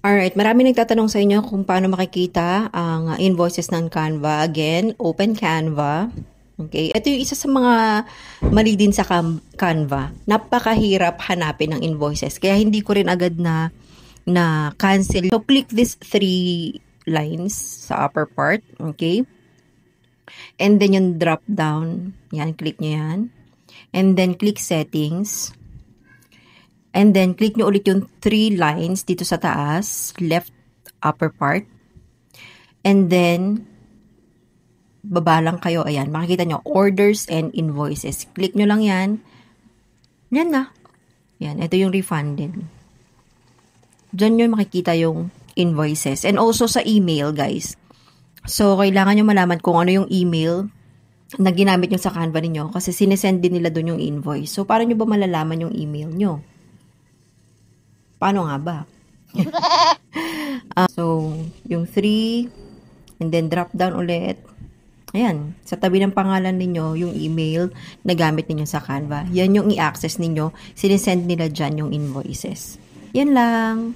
Alright, maraming nagtatanong sa inyo kung paano makikita ang invoices ng Canva. Again, open Canva. Okay, ito yung isa sa mga mali din sa Canva. Napakahirap hanapin ng invoices. Kaya hindi ko rin agad na cancel. So, click this 3 lines sa upper part. Okay? And then yung drop down. Yan, click nyo yan. And then click settings. And then, click nyo ulit yung 3 lines dito sa taas, left upper part. And then, baba lang kayo. Ayan, makikita nyo, orders and invoices. Click nyo lang yan. Yan na. Yan, ito yung refunded. Diyan nyo makikita yung invoices. And also sa email, guys. So, kailangan nyo malaman kung ano yung email na ginamit nyo sa Canva ninyo. Kasi sinesend din nila doon yung invoice. So, paano nyo ba malalaman yung email nyo? Paano nga ba? So, yung 3, and then drop down ulit. Ayan, sa tabi ng pangalan ninyo, yung email na gamit ninyo sa Canva. Yan yung i-access ninyo. Sinesend nila dyan yung invoices. Yan lang.